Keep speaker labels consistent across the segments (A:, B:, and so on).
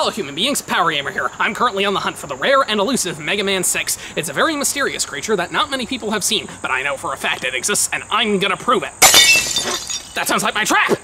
A: Hello human beings, PowerGamer here. I'm currently on the hunt for the rare and elusive Mega Man 6. It's a very mysterious creature that not many people have seen, but I know for a fact it exists, and I'm gonna prove it. That sounds like my trap!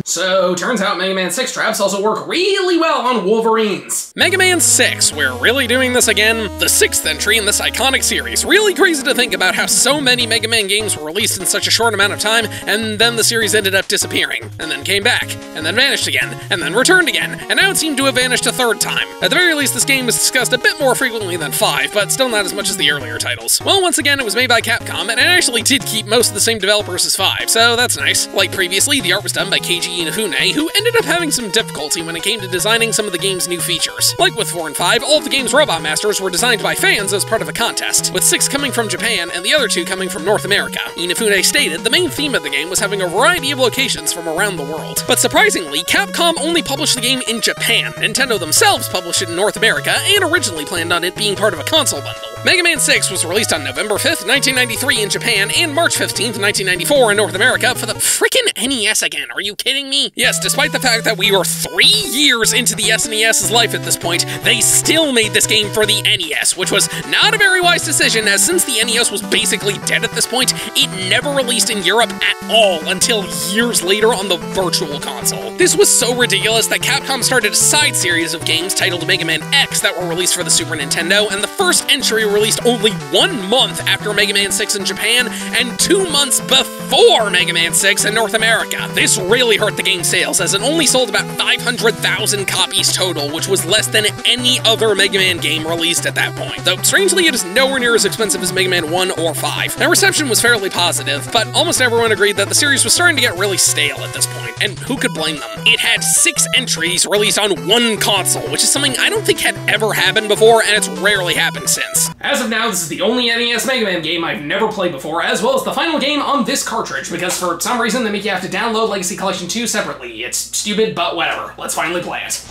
A: So, turns out Mega Man 6 traps also work really well on Wolverines.
B: Mega Man 6, we're really doing this again? The 6th entry in this iconic series. Really crazy to think about how so many Mega Man games were released in such a short amount of time, and then the series ended up disappearing, and then came back, and then vanished again, and then returned again, and now it seemed to have vanished a third time. At the very least, this game was discussed a bit more frequently than 5, but still not as much as the earlier titles. Well, once again, it was made by Capcom, and it actually did keep most of the same developers as 5, so that's nice. Like previously, the art was done by Keiji Inafune, who ended up having some difficulty when it came to designing some of the game's new features. Like with 4 and 5, all of the game's Robot Masters were designed by fans as part of a contest, with 6 coming from Japan and the other 2 coming from North America. Inafune stated the main theme of the game was having a variety of locations from around the world. But surprisingly, Capcom only published the game in Japan. Nintendo themselves published it in North America, and originally planned on it being part of a console bundle. Mega Man 6 was released on November 5th, 1993 in Japan, and March 15th, 1994 in North America for the frickin' NES again, are you kidding me? Yes, despite the fact that we were 3 years into the SNES's life at this point, they still made this game for the NES, which was not a very wise decision, as since the NES was basically dead at this point, it never released in Europe at all until years later on the Virtual Console. This was so ridiculous that Capcom started a side series of games titled Mega Man X that were released for the Super Nintendo, and the first entry released only 1 month after Mega Man 6 in Japan, and 2 months before Mega Man 6 in North America. This really hurt the game's sales, as it only sold about 500,000 copies total, which was less than any other Mega Man game released at that point. Though, strangely, it is nowhere near as expensive as Mega Man 1 or 5. Now, reception was fairly positive, but almost everyone agreed that the series was starting to get really stale at this point, and who could blame them? It had 6 entries released on 1 console, which is something I don't think had ever happened before, and it's rarely happened since.
A: As of now, this is the only NES Mega Man game I've never played before, as well as the final game on this cartridge, because for some reason they make you have to download Legacy Collection 2 separately. It's stupid, but whatever. Let's finally play it.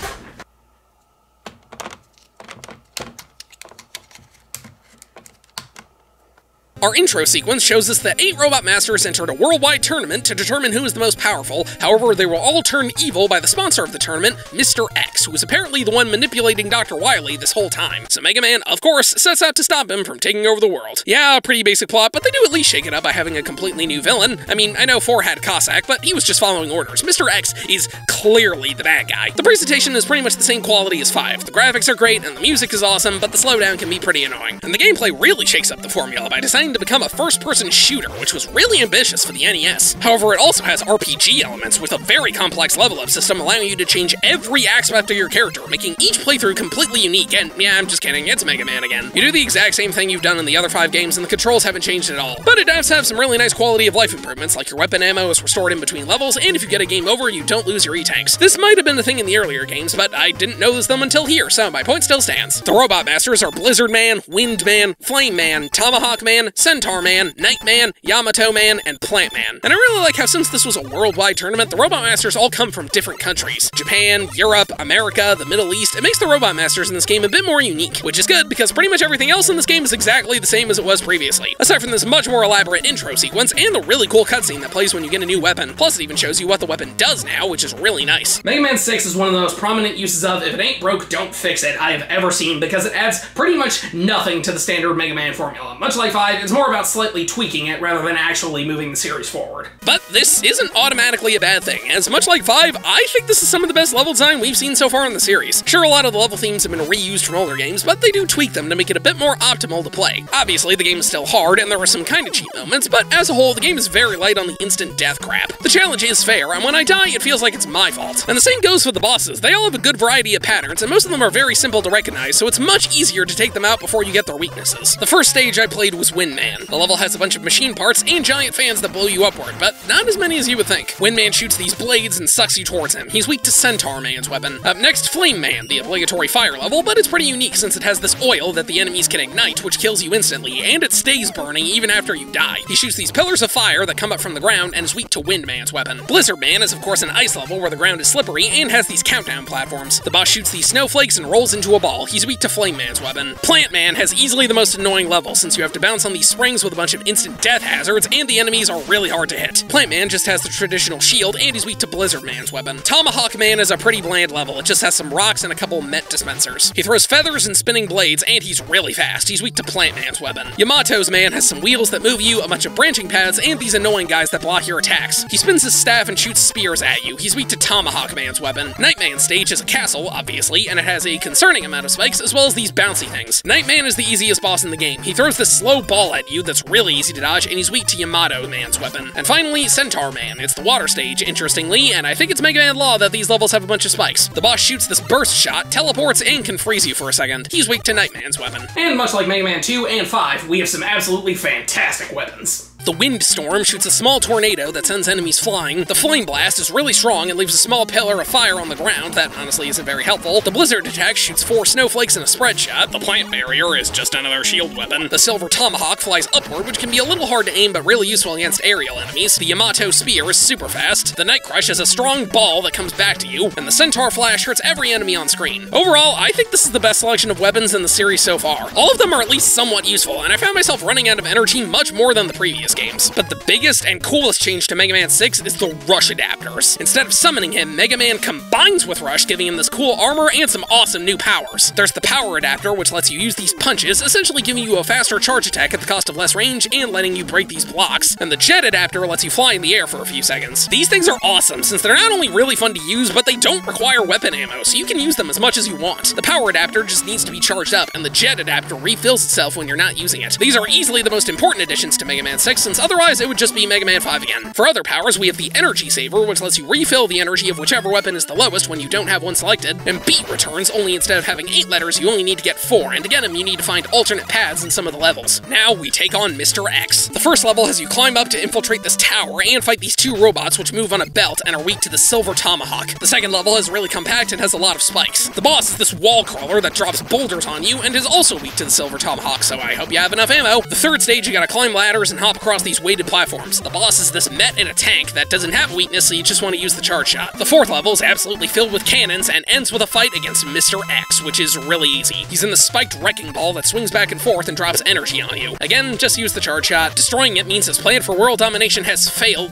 B: Our intro sequence shows us that 8 Robot Masters entered a worldwide tournament to determine who is the most powerful. However, they were all turned evil by the sponsor of the tournament, Mr. X, who was apparently the one manipulating Dr. Wily this whole time. So Mega Man, of course, sets out to stop him from taking over the world. Yeah, pretty basic plot, but they do at least shake it up by having a completely new villain. I mean, I know 4 had Cossack, but he was just following orders. Mr. X is clearly the bad guy. The presentation is pretty much the same quality as 5. The graphics are great, and the music is awesome, but the slowdown can be pretty annoying. And the gameplay really shakes up the formula by deciding to become a first-person shooter, which was really ambitious for the NES. However, it also has RPG elements with a very complex level-up system allowing you to change every aspect of your character, making each playthrough completely unique, and yeah, I'm just kidding, it's Mega Man again. You do the exact same thing you've done in the other 5 games, and the controls haven't changed at all. But it does have some really nice quality of life improvements, like your weapon ammo is restored in between levels, and if you get a game over, you don't lose your E-tanks. This might have been a thing in the earlier games, but I didn't notice them until here, so my point still stands. The Robot Masters are Blizzard Man, Wind Man, Flame Man, Tomahawk Man, Centaur Man, Night Man, Yamato Man, and Plant Man. And I really like how since this was a worldwide tournament, the Robot Masters all come from different countries. Japan, Europe, America, the Middle East. It makes the Robot Masters in this game a bit more unique, which is good because pretty much everything else in this game is exactly the same as it was previously. Aside from this much more elaborate intro sequence and the really cool cutscene that plays when you get a new weapon. Plus it even shows you what the weapon does now, which is really nice.
A: Mega Man 6 is one of the most prominent uses of if it ain't broke, don't fix it I have ever seen, because it adds pretty much nothing to the standard Mega Man formula. Much like 5, it's more about slightly tweaking it rather than actually moving the series forward.
B: But this isn't automatically a bad thing, as much like 5, I think this is some of the best level design we've seen so far in the series. Sure, a lot of the level themes have been reused from older games, but they do tweak them to make it a bit more optimal to play. Obviously, the game is still hard, and there are some kinda cheap moments, but as a whole, the game is very light on the instant death crap. The challenge is fair, and when I die, it feels like it's my fault. And the same goes for the bosses. They all have a good variety of patterns, and most of them are very simple to recognize, so it's much easier to take them out before you get their weaknesses. The first stage I played was Wind Man. The level has a bunch of machine parts and giant fans that blow you upward, but not as many as you would think. Wind Man shoots these blades and sucks you towards him. He's weak to Centaur Man's weapon. Up next, Flame Man, the obligatory fire level, but it's pretty unique since it has this oil that the enemies can ignite, which kills you instantly, and it stays burning even after you die. He shoots these pillars of fire that come up from the ground and is weak to Wind Man's weapon. Blizzard Man is of course an ice level where the ground is slippery and has these countdown platforms. The boss shoots these snowflakes and rolls into a ball. He's weak to Flame Man's weapon. Plant Man has easily the most annoying level since you have to bounce on these springs with a bunch of instant death hazards and the enemies are really hard to hit. Plant Man just has the traditional shield and he's weak to Blizzard Man's weapon. Tomahawk Man is a pretty bland level. It just has some rocks and a couple met dispensers. He throws feathers and spinning blades and he's really fast. He's weak to Plant Man's weapon. Yamato's Man has some wheels that move you, a bunch of branching paths, and these annoying guys that block your attacks. He spins his staff and shoots spears at you. He's weak to Tomahawk Man's weapon. Nightman's stage is a castle, obviously, and it has a concerning amount of spikes as well as these bouncy things. Nightman is the easiest boss in the game. He throws this slow ball at you that's really easy to dodge, and he's weak to Yamato Man's weapon. And finally, Centaur Man. It's the water stage, interestingly, and I think it's Mega Man law that these levels have a bunch of spikes. The boss shoots this burst shot, teleports, and can freeze you for a second. He's weak to Nightman's weapon.
A: And much like Mega Man 2 and 5, we have some absolutely fantastic weapons.
B: The Wind Storm shoots a small tornado that sends enemies flying. The Flame Blast is really strong and leaves a small pillar of fire on the ground that honestly isn't very helpful. The Blizzard Attack shoots 4 snowflakes in a spread shot. The Plant Barrier is just another shield weapon. The Silver Tomahawk flies upward, which can be a little hard to aim but really useful against aerial enemies. The Yamato Spear is super fast. The Night Crush is a strong ball that comes back to you. And the Centaur Flash hurts every enemy on screen. Overall, I think this is the best selection of weapons in the series so far. All of them are at least somewhat useful, and I found myself running out of energy much more than the previous games. But the biggest and coolest change to Mega Man 6 is the Rush adapters. Instead of summoning him, Mega Man combines with Rush, giving him this cool armor and some awesome new powers. There's the Power adapter, which lets you use these punches, essentially giving you a faster charge attack at the cost of less range and letting you break these blocks. And the Jet adapter lets you fly in the air for a few seconds. These things are awesome, since they're not only really fun to use, but they don't require weapon ammo, so you can use them as much as you want. The Power adapter just needs to be charged up, and the Jet adapter refills itself when you're not using it. These are easily the most important additions to Mega Man 6, since otherwise it would just be Mega Man 5 again. For other powers, we have the Energy Saver, which lets you refill the energy of whichever weapon is the lowest when you don't have one selected, and Beat returns, only instead of having 8 letters, you only need to get 4, and to get them, you need to find alternate paths in some of the levels. Now, we take on Mr. X. The first level has you climb up to infiltrate this tower and fight these 2 robots which move on a belt and are weak to the Silver Tomahawk. The second level is really compact and has a lot of spikes. The boss is this wall crawler that drops boulders on you and is also weak to the Silver Tomahawk, so I hope you have enough ammo. The third stage, you gotta climb ladders and hop across these weighted platforms. The boss is this Met in a tank that doesn't have weakness, so you just want to use the charge shot. The fourth level is absolutely filled with cannons and ends with a fight against Mr. X, which is really easy. He's in the spiked wrecking ball that swings back and forth and drops energy on you. Again, just use the charge shot. Destroying it means his plan for world domination has failed,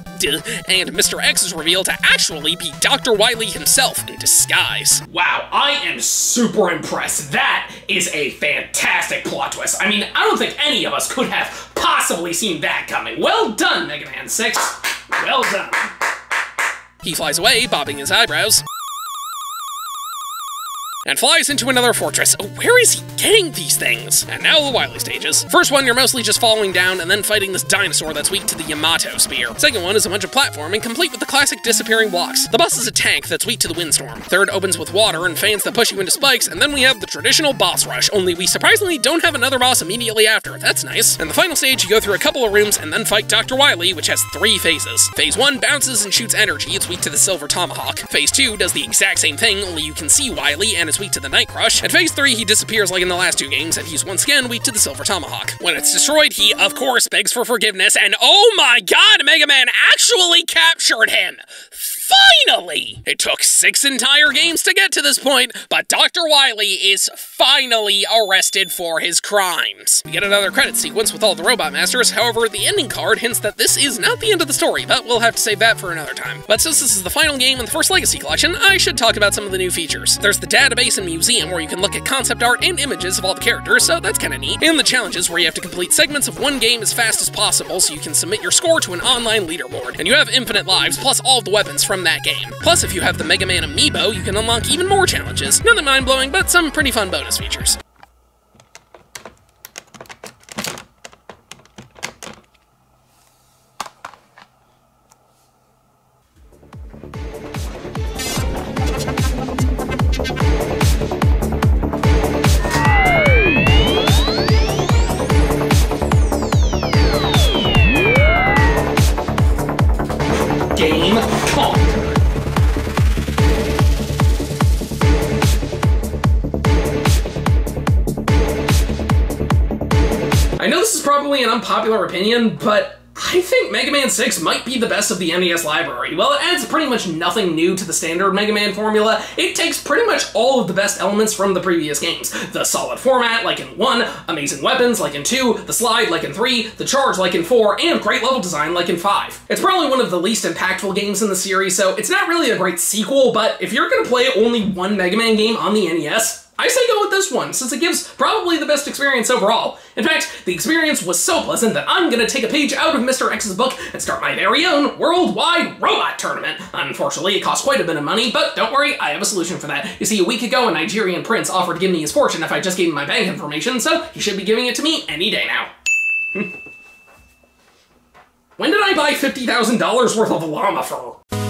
B: and Mr. X is revealed to actually be Dr. Wily himself in disguise.
A: Wow, I am super impressed. That is a fantastic plot twist. I mean, I don't think any of us could have possibly seen that coming. Well done, Mega Man 6. Well done.
B: He flies away, bobbing his eyebrows, and flies into another fortress. Where is he getting these things? And now the Wily stages. First one, you're mostly just following down and then fighting this dinosaur that's weak to the Yamato Spear. Second one is a bunch of platforming, complete with the classic disappearing blocks. The boss is a tank that's weak to the windstorm. Third opens with water and fans that push you into spikes, and then we have the traditional boss rush, only we surprisingly don't have another boss immediately after. That's nice. And the final stage, you go through a couple of rooms and then fight Dr. Wily, which has 3 phases. Phase 1 bounces and shoots energy, it's weak to the Silver Tomahawk. Phase 2 does the exact same thing, only you can see Wily and is weak to the Night Crush. At Phase 3, he disappears like in the last 2 games, and he's once again weak to the Silver Tomahawk. When it's destroyed, he, of course, begs for forgiveness, and oh my god, Mega Man actually captured him! Finally! It took 6 entire games to get to this point, but Dr. Wily is finally arrested for his crimes. We get another credit sequence with all the Robot Masters, however, the ending card hints that this is not the end of the story, but we'll have to save that for another time. But since this is the final game in the first Legacy Collection, I should talk about some of the new features. There's the database and museum where you can look at concept art and images of all the characters, so that's kinda neat. And the challenges where you have to complete segments of one game as fast as possible so you can submit your score to an online leaderboard. And you have infinite lives, plus all of the weapons from that game. Plus, if you have the Mega Man amiibo, you can unlock even more challenges. Nothing mind-blowing, but some pretty fun bonus features.
A: Game on. probably an unpopular opinion, but I think Mega Man 6 might be the best of the NES library. While it adds pretty much nothing new to the standard Mega Man formula, it takes pretty much all of the best elements from the previous games. The solid format, like in 1, amazing weapons, like in 2, the slide, like in 3, the charge, like in 4, and great level design, like in 5. It's probably one of the least impactful games in the series, so it's not really a great sequel, but if you're gonna play only one Mega Man game on the NES, I say go with this one, since it gives probably the best experience overall. In fact, the experience was so pleasant that I'm gonna take a page out of Mr. X's book and start my very own worldwide robot tournament. Unfortunately, it costs quite a bit of money, but don't worry, I have a solution for that. You see, a week ago, a Nigerian prince offered to give me his fortune if I just gave him my bank information, so he should be giving it to me any day now. When did I buy $50,000 worth of llama fur?